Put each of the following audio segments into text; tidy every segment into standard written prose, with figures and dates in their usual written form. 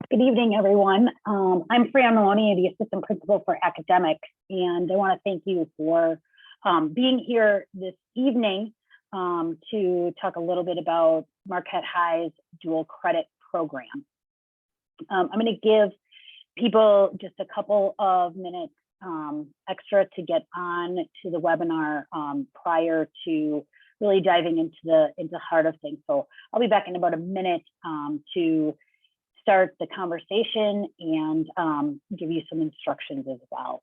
Good evening, everyone. I'm Fran Maloney, the Assistant Principal for Academics, and I want to thank you for being here this evening to talk a little bit about Marquette High's dual credit program. I'm going to give people just a couple of minutes extra to get on to the webinar prior to really diving into the heart of things. So I'll be back in about a minute to start the conversation and give you some instructions as well.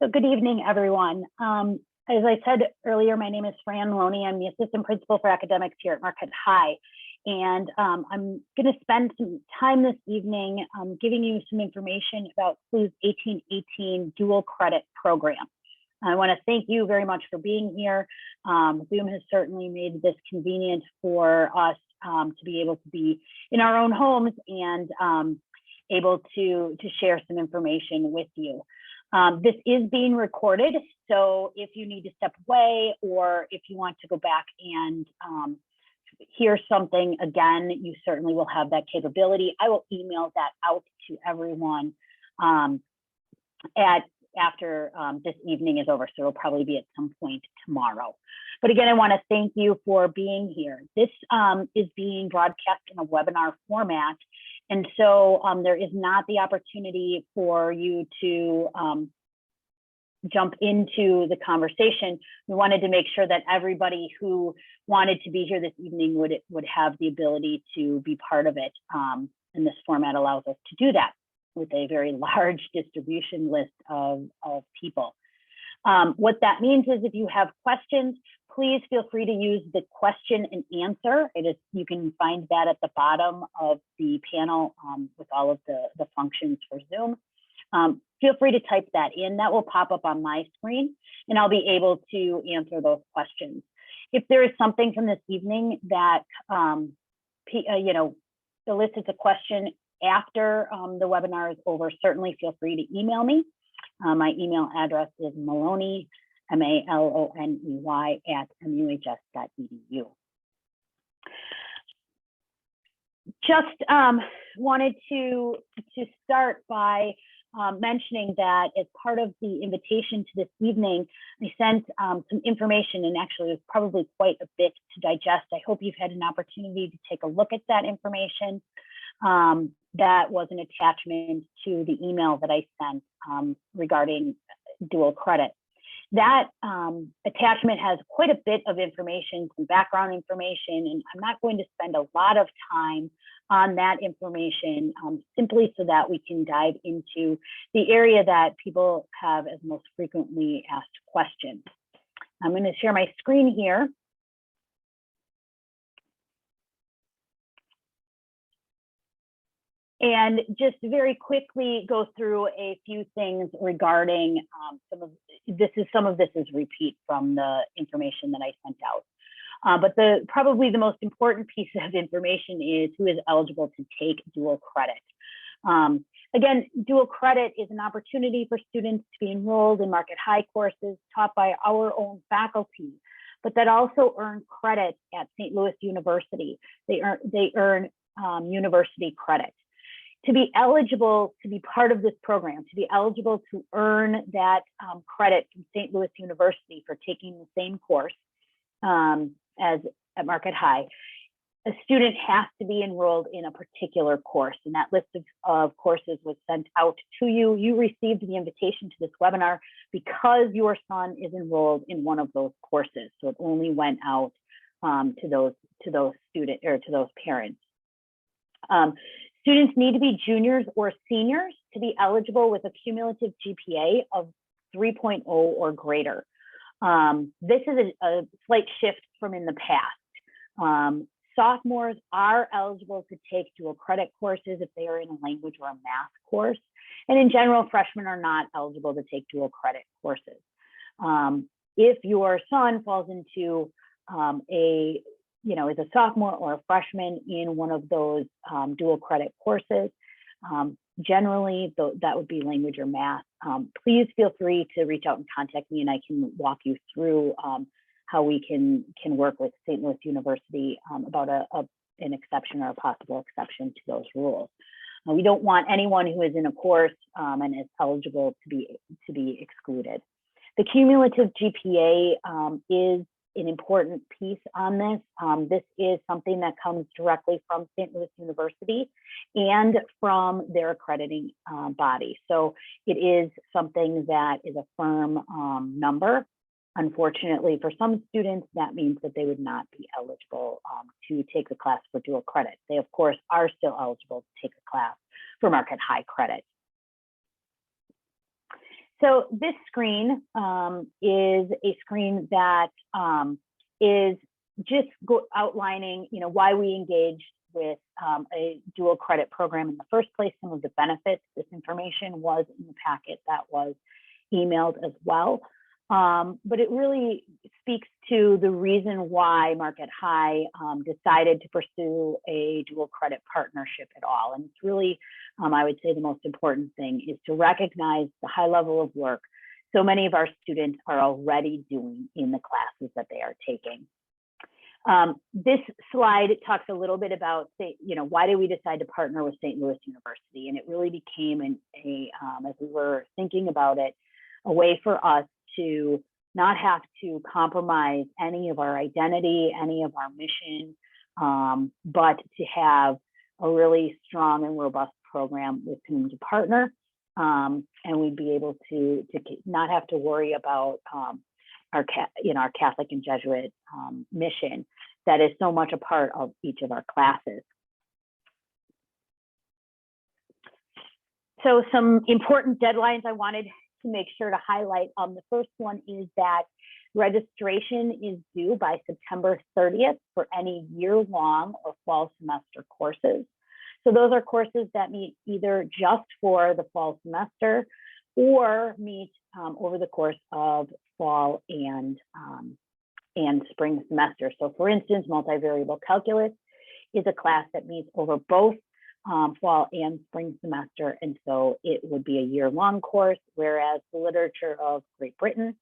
So good evening, everyone. As I said earlier, my name is Fran Maloney. I'm the Assistant Principal for Academics here at Marquette High. And I'm going to spend some time this evening giving you some information about SLU's 1818 dual credit program. I want to thank you very much for being here. Zoom has certainly made this convenient for us to be able to be in our own homes and able to share some information with you. This is being recorded, so if you need to step away or if you want to go back and hear something again, you certainly will have that capability. I will email that out to everyone after this evening is over, so it'll probably be at some point tomorrow. But again, I want to thank you for being here. This is being broadcast in a webinar format. And so there is not the opportunity for you to jump into the conversation. We wanted to make sure that everybody who wanted to be here this evening would have the ability to be part of it. And this format allows us to do that with a very large distribution list of people. What that means is if you have questions, please feel free to use the question and answer. You can find that at the bottom of the panel with all of the functions for Zoom. Feel free to type that in. That will pop up on my screen, and I'll be able to answer those questions. If there is something from this evening that elicits a question after the webinar is over, certainly feel free to email me. My email address is Maloney, MALONEY @muhs.edu. Just wanted to start by mentioning that as part of the invitation to this evening, I sent some information, and actually it was probably quite a bit to digest. I hope you've had an opportunity to take a look at that information. That was an attachment to the email that I sent regarding dual credit. That attachment has quite a bit of information, some background information, and I'm not going to spend a lot of time on that information simply so that we can dive into the area that people have as most frequently asked questions. I'm going to share my screen here. And just very quickly go through a few things regarding some of this is repeat from the information that I sent out. But probably the most important piece of information is who is eligible to take dual credit. Again, dual credit is an opportunity for students to be enrolled in market high courses taught by our own faculty, but that also earn credit at St. Louis University. They earn university credit. To be eligible to be part of this program, to be eligible to earn that credit from St. Louis University for taking the same course as at Market High, a student has to be enrolled in a particular course, and that list of courses was sent out to you. You received the invitation to this webinar because your son is enrolled in one of those courses, so it only went out to those students or to those parents. Students need to be juniors or seniors to be eligible with a cumulative GPA of 3.0 or greater. This is a slight shift from in the past. Sophomores are eligible to take dual credit courses if they are in a language or a math course. And in general, freshmen are not eligible to take dual credit courses. If your son falls into is a sophomore or a freshman in one of those dual credit courses, generally that would be language or math. Please feel free to reach out and contact me, and I can walk you through how we can work with St. Louis University about an exception or a possible exception to those rules. We don't want anyone who is in a course and is eligible to be excluded. The cumulative GPA is an important piece on this. This is something that comes directly from St. Louis University and from their accrediting body. So it is something that is a firm number. Unfortunately, for some students, that means that they would not be eligible to take the class for dual credit. They, of course, are still eligible to take the class for market high credit. So this screen is a screen that is just outlining, why we engaged with a dual credit program in the first place, some of the benefits. This information was in the packet that was emailed as well. But it really speaks to the reason why Market High decided to pursue a dual credit partnership at all. And it's really, I would say the most important thing is to recognize the high level of work so many of our students are already doing in the classes that they are taking. This slide talks a little bit about, why did we decide to partner with St. Louis University? And it really became as we were thinking about it, a way for us to not have to compromise any of our identity, any of our mission, but to have a really strong and robust program with whom to partner. And we'd be able to not have to worry about our Catholic and Jesuit mission that is so much a part of each of our classes. So some important deadlines I wanted to make sure to highlight. The first one is that registration is due by September 30th for any year-long or fall semester courses. So those are courses that meet either just for the fall semester or meet over the course of fall and spring semester. So for instance, multivariable calculus is a class that meets over both fall and spring semester, and so it would be a year-long course, whereas the literature of Great Britain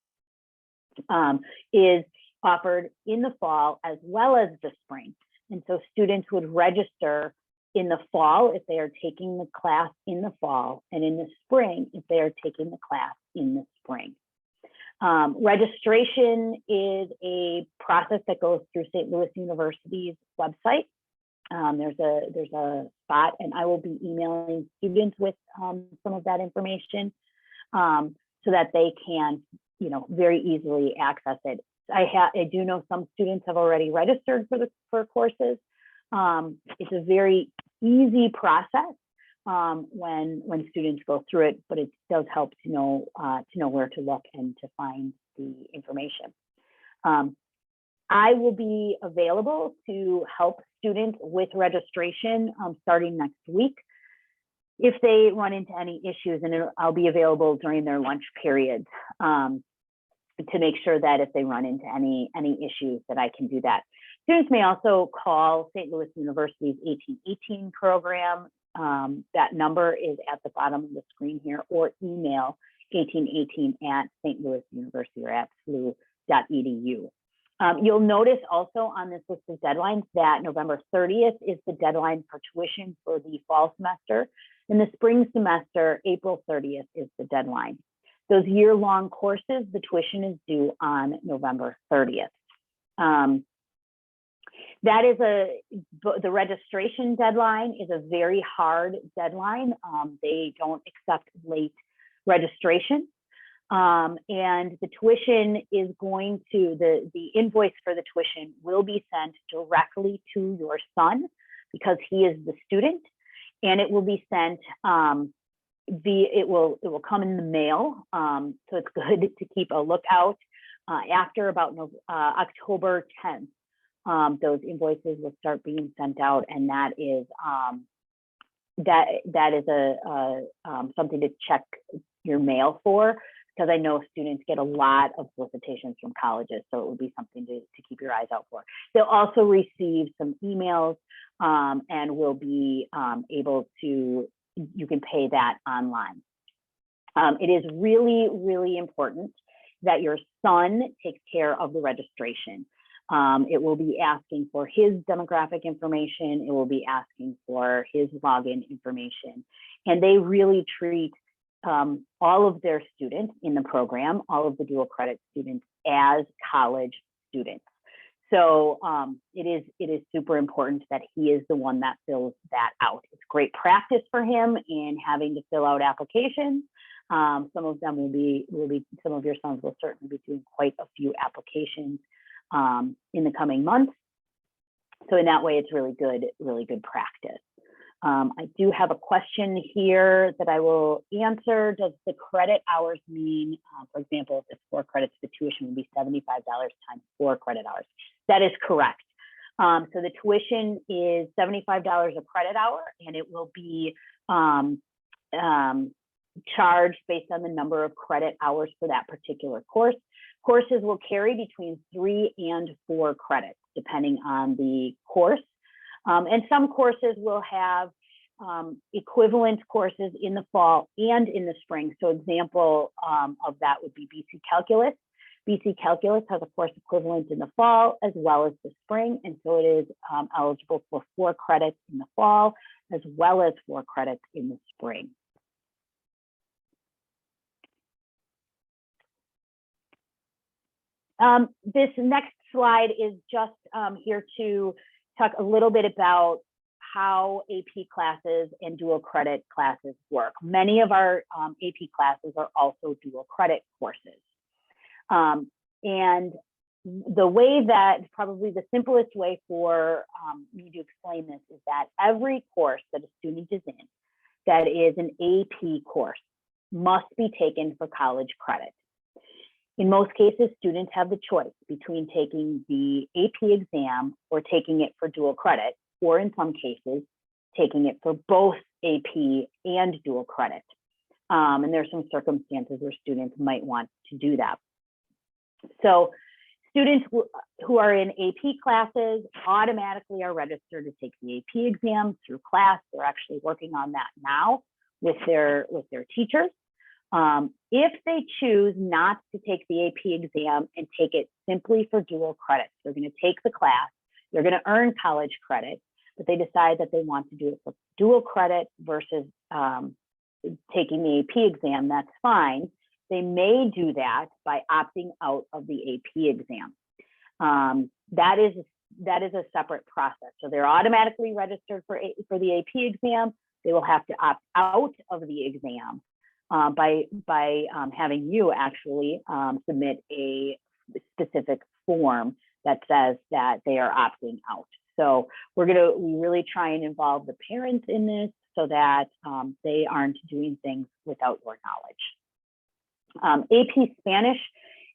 is offered in the fall as well as the spring. And so students would register in the fall if they are taking the class in the fall, and in the spring if they are taking the class in the spring. Registration is a process that goes through St. Louis University's website. There's a spot, and I will be emailing students with some of that information so that they can, very easily access it. I do know some students have already registered for courses. It's a very easy process when students go through it, but it does help to know where to look and to find the information. I will be available to help students with registration starting next week if they run into any issues, and I'll be available during their lunch periods. to make sure that if they run into any issues that I can do that. Students may also call St. Louis University's 1818 program. That number is at the bottom of the screen here, or email 1818 at St. Louis University or at slu.edu. You'll notice also on this list of deadlines that November 30th is the deadline for tuition for the fall semester. In the spring semester, April 30th is the deadline. Those year-long courses, the tuition is due on November 30th. That is the registration deadline is a very hard deadline. They don't accept late registration. And the tuition is going to, the invoice for the tuition will be sent directly to your son because he is the student, and it will be sent it will come in the mail. So it's good to keep a lookout after about October 10th. Those invoices will start being sent out, and that is something to check your mail for, because I know students get a lot of solicitations from colleges, so it would be something to keep your eyes out for. They'll also receive some emails and will be able to, you can pay that online. It is really, really important that your son takes care of the registration. It will be asking for his demographic information. It will be asking for his login information. And they really treat all of their students in the program, all of the dual credit students, as college students. So it is super important that he is the one that fills that out. It's great practice for him in having to fill out applications. Some of them some of your sons will certainly be doing quite a few applications in the coming months. So in that way, it's really good practice. I do have a question here that I will answer. Does the credit hours mean, for example, if it's 4 credits, the tuition would be $75 times 4 credit hours? That is correct. So the tuition is $75 a credit hour, and it will be charged based on the number of credit hours for that particular course. Courses will carry between 3 and 4 credits, depending on the course. And some courses will have equivalent courses in the fall and in the spring. So example of that would be BC Calculus. BC Calculus has a course equivalent in the fall as well as the spring. And so it is eligible for 4 credits in the fall as well as 4 credits in the spring. This next slide is just here to talk a little bit about how AP classes and dual credit classes work. Many of our AP classes are also dual credit courses. And the way that, probably the simplest way for me to explain this is that every course that a student is in that is an AP course must be taken for college credit. In most cases, students have the choice between taking the AP exam or taking it for dual credit, or in some cases, taking it for both AP and dual credit. And there's some circumstances where students might want to do that. So students who are in AP classes automatically are registered to take the AP exam through class. They're actually working on that now with their teachers. If they choose not to take the AP exam and take it simply for dual credit, they're going to take the class, they're going to earn college credit, but they decide that they want to do it for dual credit versus taking the AP exam, that's fine. They may do that by opting out of the AP exam. That is a separate process. So they're automatically registered for the AP exam. They will have to opt out of the exam by having you actually submit a specific form that says that they are opting out. So we really try and involve the parents in this so that they aren't doing things without your knowledge. AP Spanish,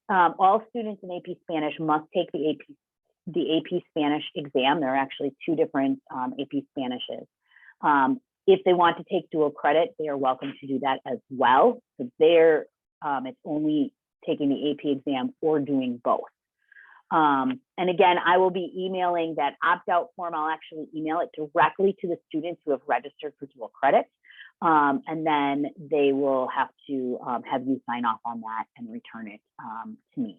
all students in AP Spanish must take the AP Spanish exam. There are actually 2 different AP Spanishes. If they want to take dual credit, they are welcome to do that as well. So it's only taking the AP exam or doing both. And again, I will be emailing that opt-out form. I'll actually email it directly to the students who have registered for dual credit. And then they will have to have you sign off on that and return it to me.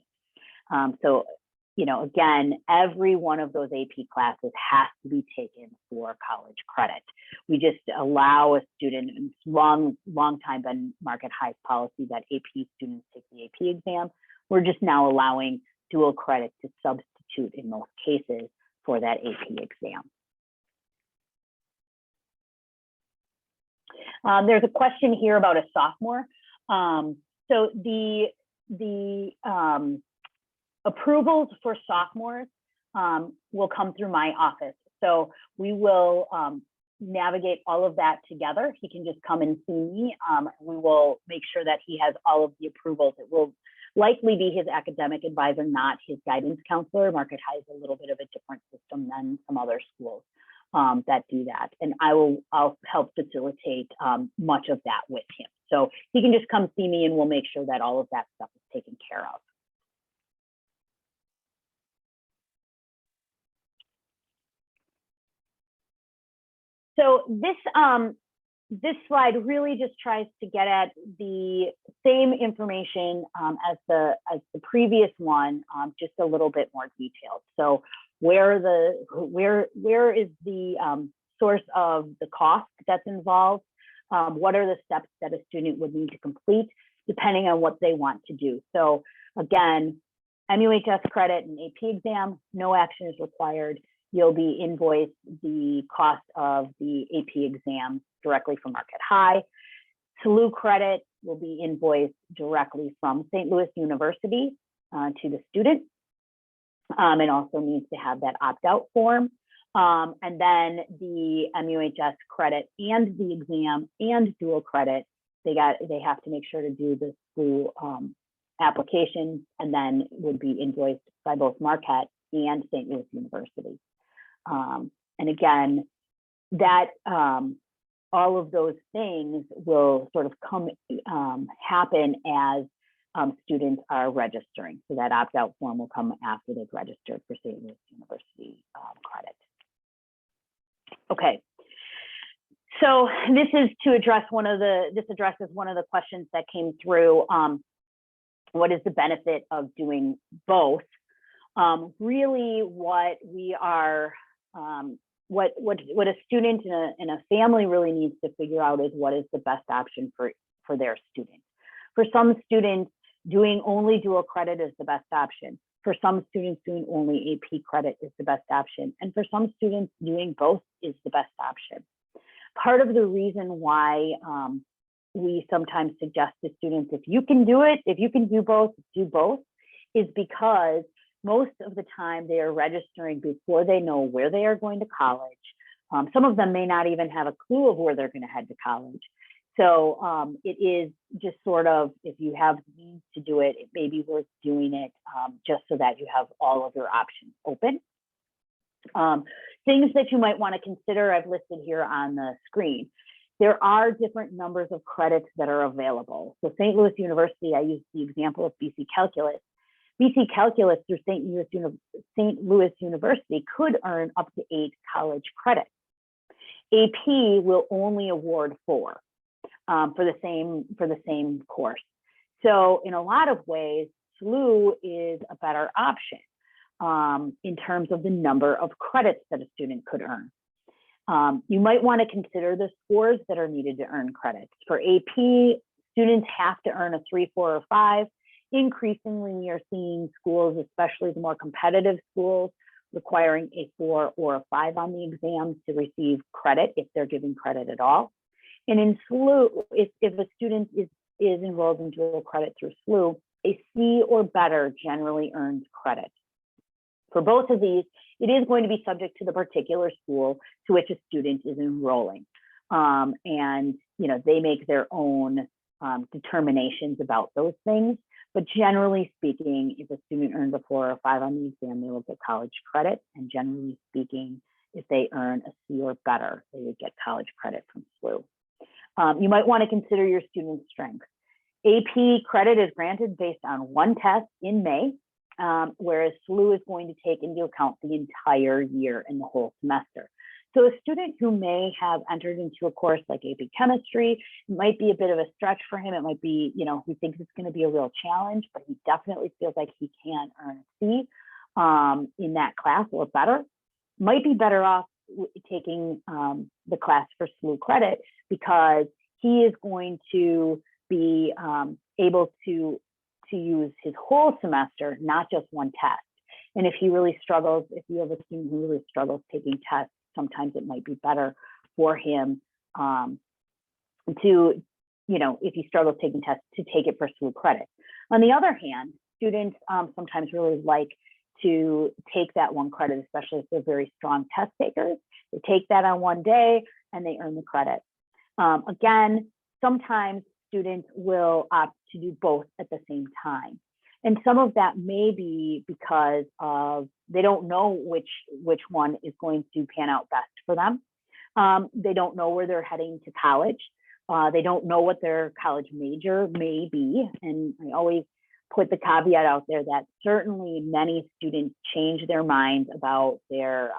So, you know, again, every one of those AP classes has to be taken for college credit. We just allow a student, and it's long time been market high policy that AP students take the AP exam. We're just now allowing dual credit to substitute in most cases for that AP exam. There's a question here about a sophomore. So the approvals for sophomores will come through my office. So we will navigate all of that together. He can just come and see me. We will make sure that he has all of the approvals. It will likely be his academic advisor, not his guidance counselor. Market High is a little bit of a different system than some other schools that do that. And I'll help facilitate much of that with him. So he can just come see me and we'll make sure that all of that stuff is taken care of. So this slide really just tries to get at the same information as the previous one, just a little bit more detailed. So where is the source of the cost that's involved? What are the steps that a student would need to complete depending on what they want to do? So again, MUHS credit and AP exam, no action is required. You'll be invoiced the cost of the AP exam directly from Market High. SLU credit will be invoiced directly from St. Louis University to the student. It also needs to have that opt-out form. And then the MUHS credit and the exam and dual credit, they have to make sure to do the SLU application, and then would be invoiced by both Marquette and St. Louis University. And again, that all of those things will sort of come happen as students are registering. So that opt-out form will come after they've registered for St. Louis University credit. Okay. So this is to address this addresses one of the questions that came through. What is the benefit of doing both? Really, what we are, what a student and a family really needs to figure out is what is the best option for their student. For some students, doing only dual credit is the best option. For some students, doing only AP credit is the best option. And for some students, doing both is the best option. Part of the reason why we sometimes suggest to students, if you can do it, if you can do both, is because most of the time they are registering before they know where they are going to college. Some of them may not even have a clue of where they're going to head to college. So it is just sort of, if you have the means to do it, it may be worth doing it just so that you have all of your options open. Things that you might want to consider, I've listed here on the screen. There are different numbers of credits that are available. So St. Louis University, I used the example of BC Calculus. BC Calculus through St. Louis University could earn up to 8 college credits. AP will only award 4 for the same course. So in a lot of ways, SLU is a better option in terms of the number of credits that a student could earn. You might want to consider the scores that are needed to earn credits. For AP, students have to earn a 3, 4, or 5. Increasingly, we are seeing schools, especially the more competitive schools, requiring a 4 or a 5 on the exams to receive credit, if they're giving credit at all. And in SLU, if a student is enrolled in dual credit through SLU, a C or better generally earns credit. For both of these, it is going to be subject to the particular school to which a student is enrolling. And they make their own determinations about those things. But generally speaking, if a student earns a 4 or 5 on the exam, they will get college credit. And generally speaking, if they earn a C or better, they would get college credit from SLU. You might want to consider your student's strengths. AP credit is granted based on one test in May, whereas SLU is going to take into account the entire year and the whole semester. So a student who may have entered into a course like AP chemistry, it might be a bit of a stretch for him. It might be, he thinks it's going to be a real challenge, but he definitely feels like he can earn a C in that class or better. Might be better off taking the class for SLU credit, because he is going to be able to use his whole semester, not just one test. And if he really struggles, if you have a student who really struggles taking tests, sometimes it might be better for him to, if he struggles taking tests, to take it for SLU credit. On the other hand, students sometimes really like to take that one credit, especially if they're very strong test takers. They take that on one day and they earn the credit. Again, sometimes students will opt to do both at the same time. And some of that may be because of they don't know which one is going to pan out best for them. They don't know where they're heading to college. They don't know what their college major may be. And I always put the caveat out there that certainly many students change their minds about their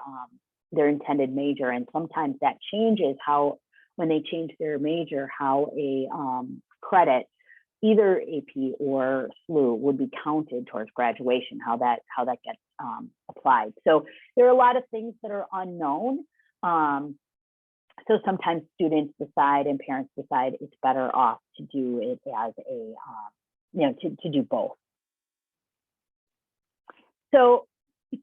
intended major. And sometimes that changes how, when they change their major, how a credit, either AP or SLU, would be counted towards graduation, how that gets applied. So there are a lot of things that are unknown. So sometimes students decide and parents decide it's better off to do it as a, to do both. So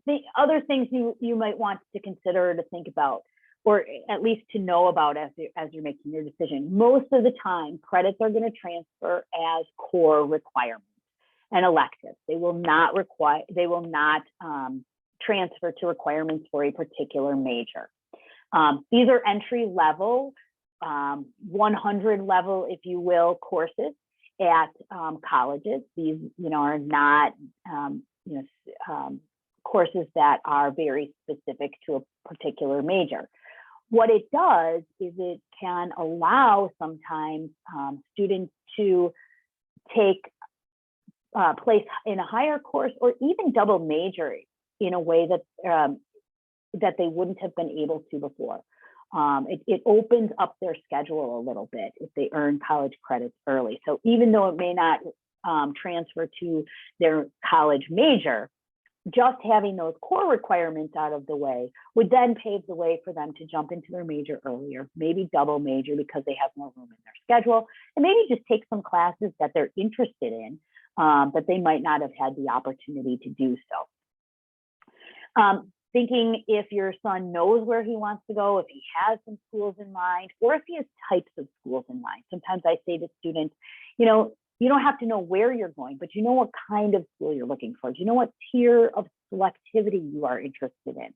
the other things you might want to consider, to think about, or at least to know about as you're making your decision. Most of the time, credits are going to transfer as core requirements and electives. They will not transfer to requirements for a particular major. These are entry level, 100 level, if you will, courses at colleges. These, are not, courses that are very specific to a particular major. What it does is it can allow sometimes students to take place in a higher course, or even double major in a way that that they wouldn't have been able to before. It opens up their schedule a little bit if they earn college credits early. So even though it may not transfer to their college major, just having those core requirements out of the way would then pave the way for them to jump into their major earlier, maybe double major because they have more room in their schedule, and maybe just take some classes that they're interested in, but they might not have had the opportunity to do so. Thinking if your son knows where he wants to go, if he has some schools in mind, or if he has types of schools in mind. Sometimes I say to students, you don't have to know where you're going, but you know what kind of school you're looking for. Do you know what tier of selectivity you are interested in,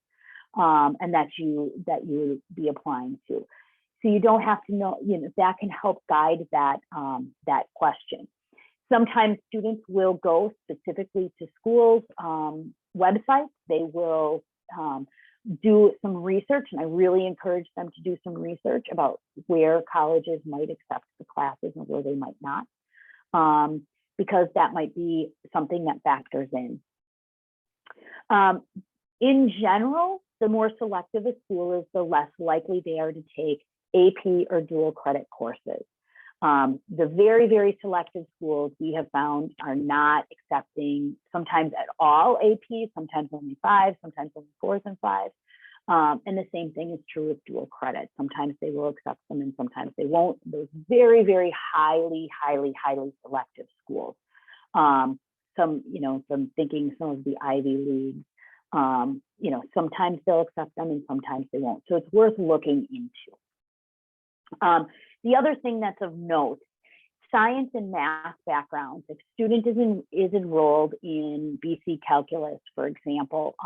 and that you would be applying to? So you don't have to know, that can help guide that, that question. Sometimes students will go specifically to schools' websites. They will do some research, and I really encourage them to do some research about where colleges might accept the classes and where they might not. Because that might be something that factors in. In general, the more selective a school is, the less likely they are to take AP or dual credit courses. The very, very selective schools we have found are not accepting sometimes at all AP, sometimes only 5, sometimes only 4s and 5s. And the same thing is true with dual credit. Sometimes they will accept them and sometimes they won't. Those very, very highly selective schools. Some thinking some of the Ivy Leagues, sometimes they'll accept them and sometimes they won't. So it's worth looking into. The other thing that's of note, science and math backgrounds. If a student is enrolled in BC Calculus, for example,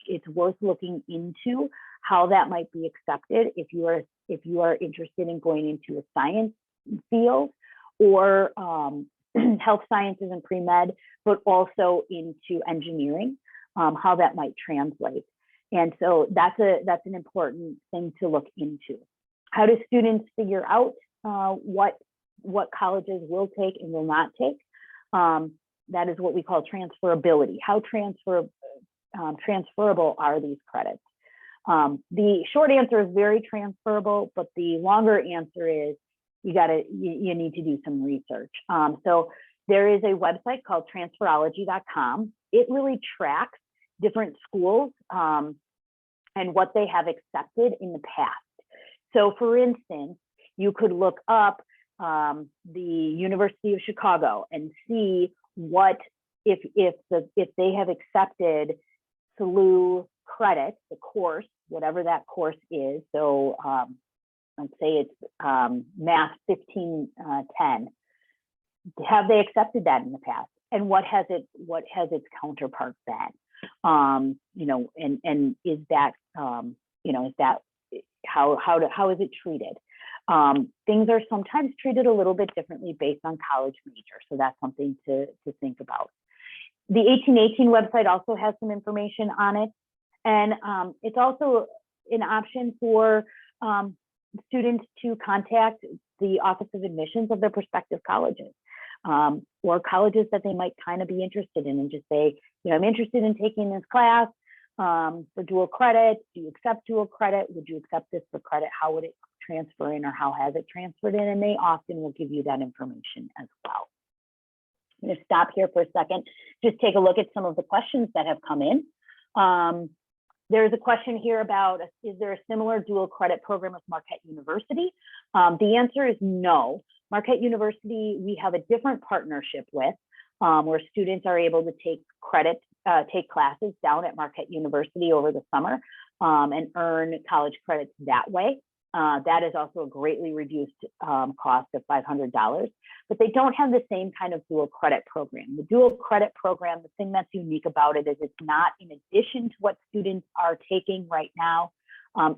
it's worth looking into how that might be accepted if you are interested in going into a science field, or health sciences and pre-med, but also into engineering, how that might translate. And so that's an important thing to look into. How do students figure out what what colleges will take and will not take. That is what we call transferability. How transferable are these credits? The short answer is very transferable, but the longer answer is you need to do some research. So there is a website called Transferology.com. It really tracks different schools and what they have accepted in the past. So for instance, you could look up the University of Chicago and see what if they have accepted SLU credit, the course, whatever that course is. So let's say it's Math 1510. Have they accepted that in the past? And what has its counterpart been? You know, and is that you know, is that how is it treated? Things are sometimes treated a little bit differently based on college major, so that's something to think about. The 1818 website also has some information on it, and it's also an option for students to contact the Office of Admissions of their prospective colleges, or colleges that they might kind of be interested in, and just say, you know, I'm interested in taking this class for dual credit. Do you accept dual credit? Would you accept this for credit? How would it transfer in, or how has it transferred in? And they often will give you that information as well. I'm going to stop here for a second, just take a look at some of the questions that have come in. There's a question here about, is there a similar dual credit program with Marquette University? The answer is no. Marquette University, we have a different partnership with, where students are able to take classes down at Marquette University over the summer and earn college credits that way. That is also a greatly reduced cost of $500, but they don't have the same kind of dual credit program. The dual credit program, the thing that's unique about it is it's not in addition to what students are taking right now.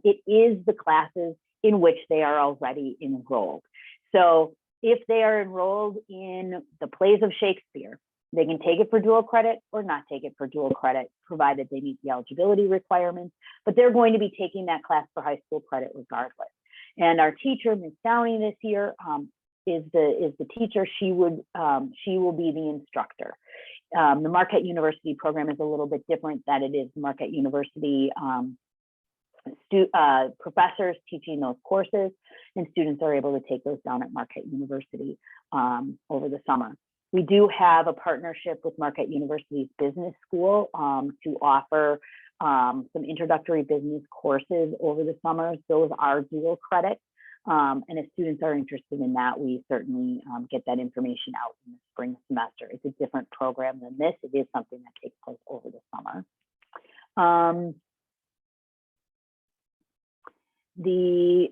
It is the classes in which they are already enrolled. So if they are enrolled in the plays of Shakespeare, they can take it for dual credit or not take it for dual credit, provided they meet the eligibility requirements, but they're going to be taking that class for high school credit regardless. And our teacher, Ms. Downey, this year is the teacher. She will be the instructor. The Marquette University program is a little bit different, that it is Marquette University professors teaching those courses, and students are able to take those down at Marquette University over the summer. We do have a partnership with Marquette University's business school to offer some introductory business courses over the summer. Those are dual credit. And if students are interested in that, we certainly get that information out in the spring semester. It's a different program than this. It is something that takes place over the summer.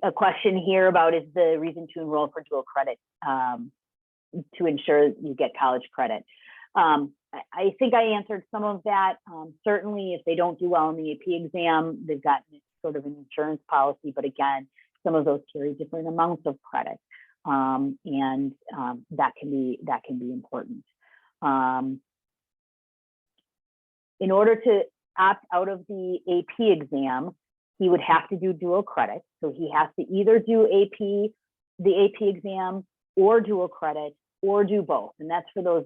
A question here about, is the reason to enroll for dual credit to ensure you get college credit? I think I answered some of that. Certainly, if they don't do well in the AP exam, they've got sort of an insurance policy, but again, some of those carry different amounts of credit, and that can be important. In order to opt out of the AP exam, he would have to do dual credit. So he has to either do the AP exam or dual credit, or do both, and that's for those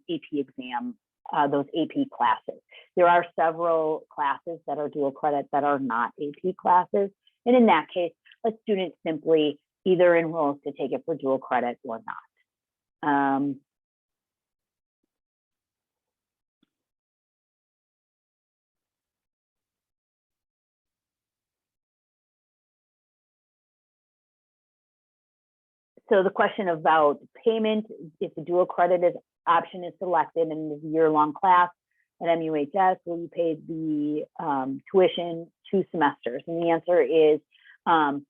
AP exam, those AP classes. There are several classes that are dual credit that are not AP classes, and in that case, a student simply either enrolls to take it for dual credit or not. So the question about payment, if the dual credit option is selected and it's a year-long class at MUHS, will you pay the tuition 2 semesters? And the answer is,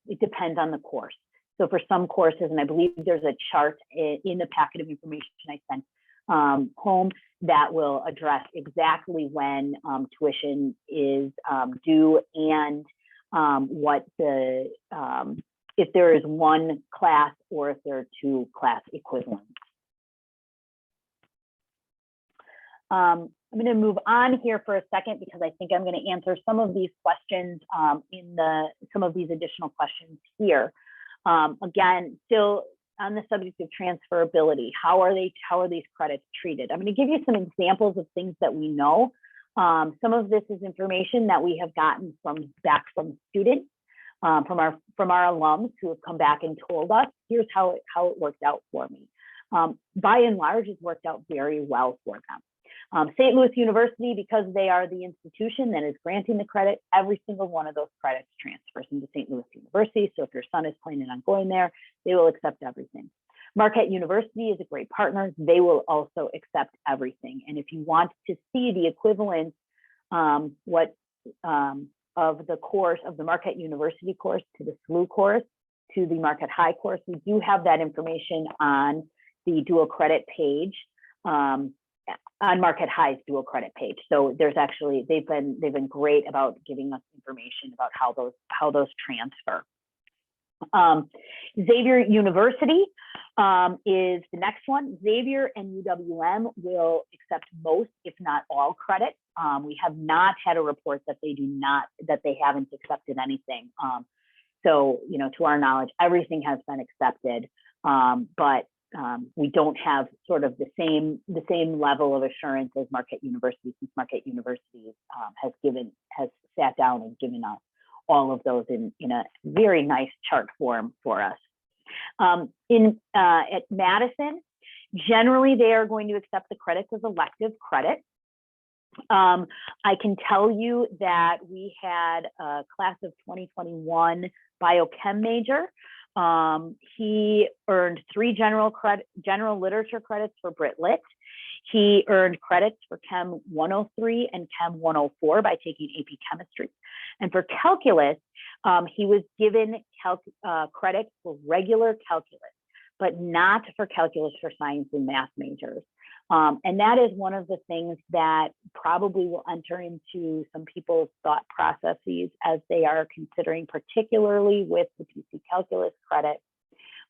it depends on the course. So for some courses, and I believe there's a chart in the packet of information I sent home that will address exactly when tuition is due, and what the if there is one class or if there are 2 class equivalents. I'm going to move on here for a second because I think I'm going to answer some of these questions some of these additional questions here. Again, still on the subject of transferability, how are these credits treated? I'm going to give you some examples of things that we know. Some of this is information that we have gotten back from students, from our alums who have come back and told us, here's how it worked out for me. By and large, it's worked out very well for them. St. Louis University, because they are the institution that is granting the credit, every single one of those credits transfers into St. Louis University. So if your son is planning on going there, they will accept everything. Marquette University is a great partner. They will also accept everything. And if you want to see the equivalent of the course, of the Marquette University course to the SLU course to the Marquette High course, we do have that information on the dual credit page, on Marquette High's dual credit page. So there's actually, they've been great about giving us information about how those transfer. Xavier University is the next one. Xavier and UWM will accept most, if not all, credit. We have not had a report that they haven't accepted anything. So, you know, to our knowledge, everything has been accepted, but we don't have sort of the same level of assurance as Marquette University, since Marquette University has sat down and given us all of those in a very nice chart form for us. At Madison, generally they are going to accept the credits as elective credit. I can tell you that we had a class of 2021 biochem major. He earned 3 general literature credits for Brit Lit. He earned credits for Chem 103 and Chem 104 by taking AP Chemistry. And for calculus, he was given credits for regular calculus, but not for calculus for science and math majors. And that is one of the things that probably will enter into some people's thought processes as they are considering, particularly with the PC calculus credit,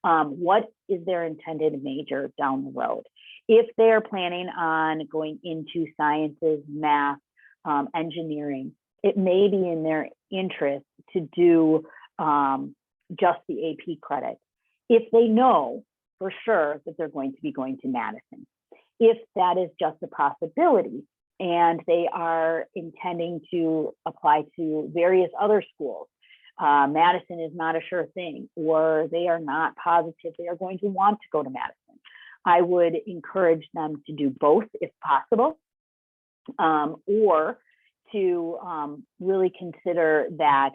what is their intended major down the road? If they're planning on going into sciences, math, engineering, it may be in their interest to do just the AP credit, if they know for sure that they're going to be going to Madison. If that is just a possibility and they are intending to apply to various other schools, Madison is not a sure thing, or they are not positive they are going to want to go to Madison, I would encourage them to do both if possible, or to really consider that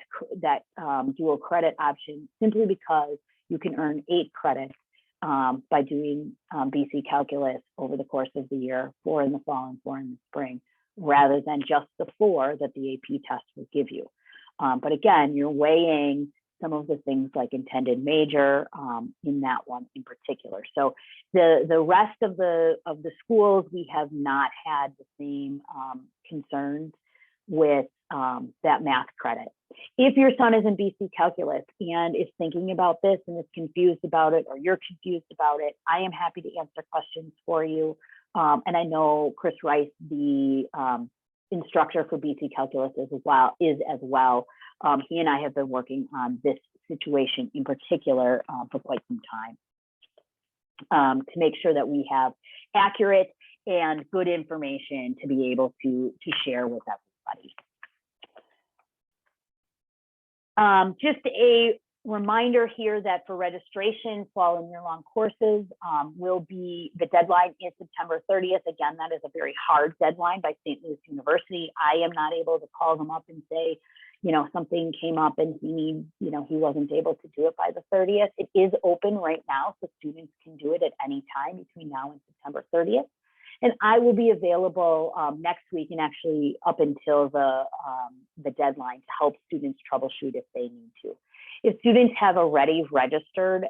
dual credit option, simply because you can earn 8 credits by doing BC calculus over the course of the year, 4 in the fall and 4 in the spring, rather than just the 4 that the AP test will give you. But again, you're weighing some of the things like intended major in that one in particular. So the rest of the schools, we have not had the same concerns with that math credit. If your son is in BC calculus and is thinking about this and is confused about it, or you're confused about it, I am happy to answer questions for you. And I know Chris Rice, the instructor for BC calculus is as well. He and I have been working on this situation in particular for quite some time, to make sure that we have accurate and good information to be able to share with everybody. Just a reminder here that for registration, fall and year-long courses, the deadline is September 30th. Again, that is a very hard deadline by St. Louis University. I am not able to call them up and say, you know, something came up and he wasn't able to do it by the 30th. It is open right now, so students can do it at any time between now and September 30th. And I will be available next week and actually up until the deadline to help students troubleshoot if they need to. If students have already registered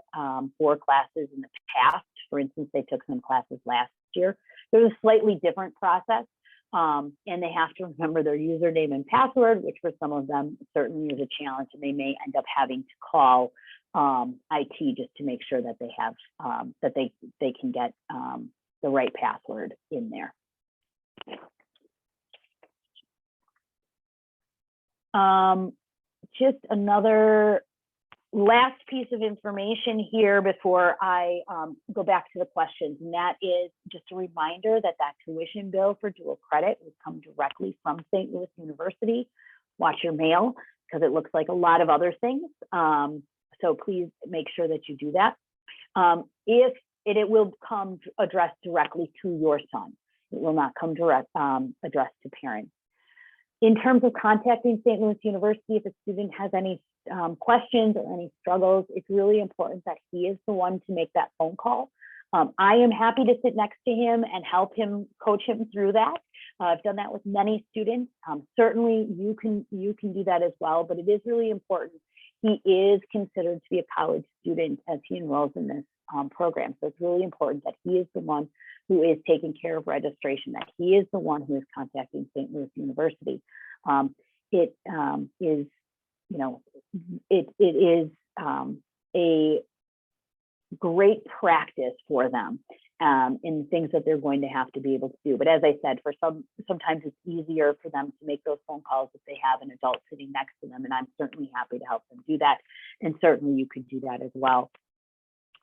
for classes in the past, for instance, they took some classes last year, there's a slightly different process. And they have to remember their username and password, which for some of them certainly is a challenge, and they may end up having to call IT just to make sure that they have that they can get the right password in there. Just another last piece of information here before I go back to the questions, and that is just a reminder that that tuition bill for dual credit would come directly from St. Louis University. Watch your mail, because it looks like a lot of other things. So please make sure that you do that. It will come addressed directly to your son. It will not come direct addressed to parents. In terms of contacting St. Louis University, if a student has any questions or any struggles, it's really important that he is the one to make that phone call. I am happy to sit next to him and help him, coach him through that. I've done that with many students. Certainly you can do that as well, but it is really important. He is considered to be a college student as he enrolls in this program. So it's really important that he is the one who is taking care of registration, that he is the one who is contacting St. Louis University. It is, you know, it is a great practice for them in things that they're going to have to be able to do. But as I said, for sometimes it's easier for them to make those phone calls if they have an adult sitting next to them, and I'm certainly happy to help them do that. And certainly you could do that as well.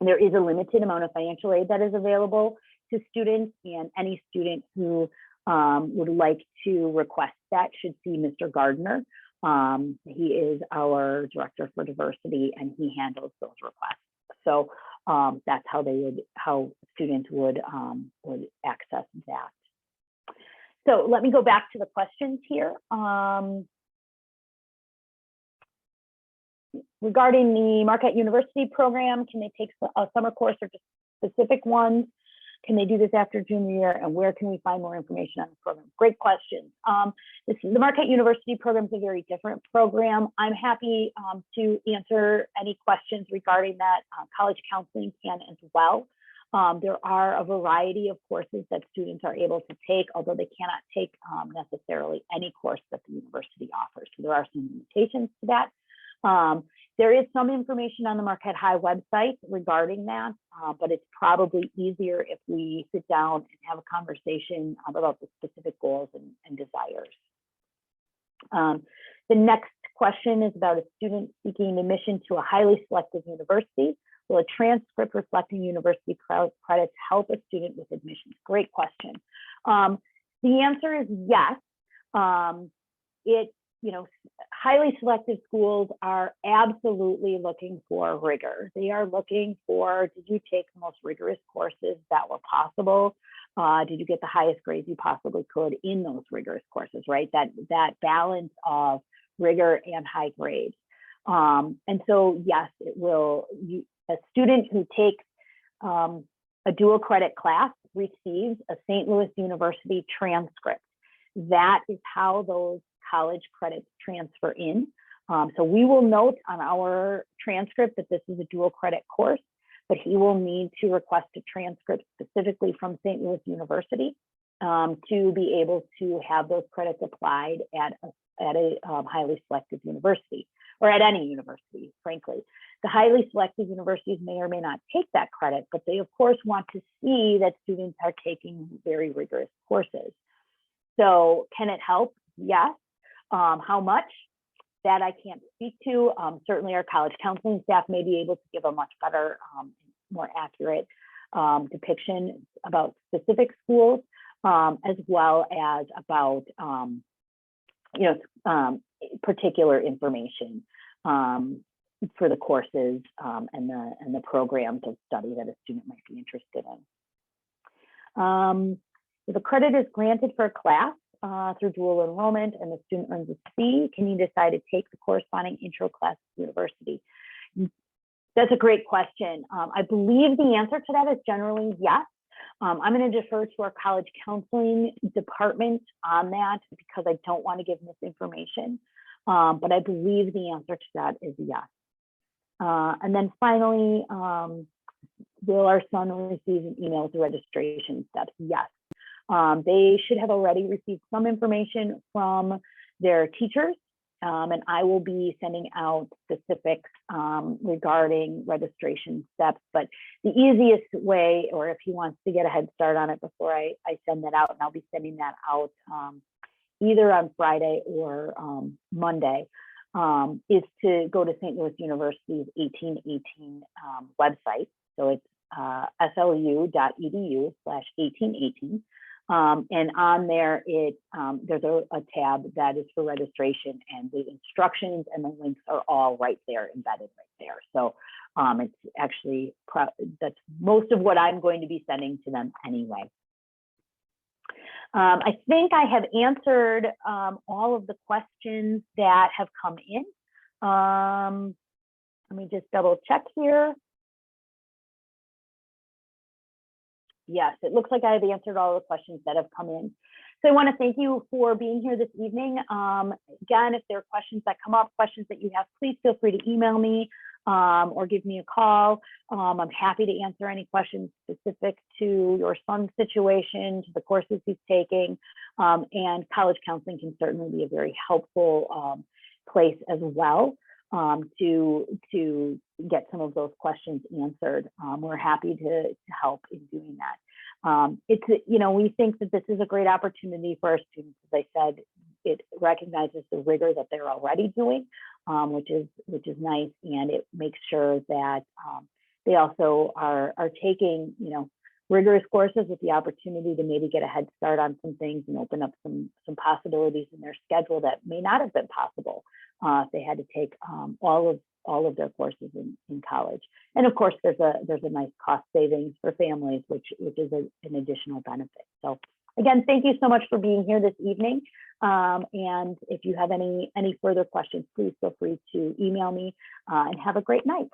There is a limited amount of financial aid that is available to students, and any student who would like to request that should see Mr. Gardner. He is our director for diversity, and he handles those requests. So that's how students would access that. So let me go back to the questions here. Regarding the Marquette University program, can they take a summer course or just specific ones? Can they do this after junior year, and where can we find more information on the program? Great question. The Marquette University program is a very different program. I'm happy to answer any questions regarding that. College counseling can as well. There are a variety of courses that students are able to take, although they cannot take necessarily any course that the university offers. So there are some limitations to that. There is some information on the Marquette High website regarding that, but it's probably easier if we sit down and have a conversation about the specific goals and desires. The next question is about a student seeking admission to a highly selective university. Will a transcript reflecting university credits help a student with admissions? Great question. The answer is yes. Highly selective schools are absolutely looking for rigor. They are looking for, did you take the most rigorous courses that were possible? Did you get the highest grades you possibly could in those rigorous courses, right? That balance of rigor and high grades. And so, yes, it will. A student who takes a dual credit class receives a St. Louis University transcript. That is how those college credits transfer in. So we will note on our transcript that this is a dual credit course, but he will need to request a transcript specifically from St. Louis University to be able to have those credits applied at a highly selective university, or at any university, frankly. The highly selective universities may or may not take that credit, but they of course want to see that students are taking very rigorous courses. So can it help? Yes. How much? That I can't speak to. Certainly our college counseling staff may be able to give a much better, more accurate depiction about specific schools, as well as about particular information for the courses and the programs of study that a student might be interested in. If a credit is granted for a class through dual enrollment and the student earns a C, can you decide to take the corresponding intro class at the university? That's a great question. I believe the answer to that is generally yes. I'm going to defer to our college counseling department on that because I don't want to give misinformation. But I believe the answer to that is yes. And then finally, will our son receive an email with the registration steps? Yes. They should have already received some information from their teachers, and I will be sending out specifics regarding registration steps. But the easiest way, or if he wants to get a head start on it before I send that out, and I'll be sending that out either on Friday or Monday, is to go to St. Louis University's 1818 website. So it's slu.edu/1818. And on there, there's a tab that is for registration, and the instructions and the links are all right there, embedded right there. So it's actually, that's most of what I'm going to be sending to them anyway. I think I have answered all of the questions that have come in. Let me just double check here. Yes, it looks like I have answered all the questions that have come in. So I want to thank you for being here this evening. Again, if there are questions that come up, questions that you have, please feel free to email me or give me a call. I'm happy to answer any questions specific to your son's situation, to the courses he's taking, and college counseling can certainly be a very helpful place as well to get some of those questions answered. We're happy to help in doing that. It's, we think that this is a great opportunity for our students. As I said, it recognizes the rigor that they're already doing, which is nice, and it makes sure that they also are taking, rigorous courses with the opportunity to maybe get a head start on some things and open up some possibilities in their schedule that may not have been possible if they had to take all of their courses in college. And of course, there's a nice cost savings for families, which is an additional benefit. So again, thank you so much for being here this evening. And if you have any further questions, please feel free to email me, and have a great night.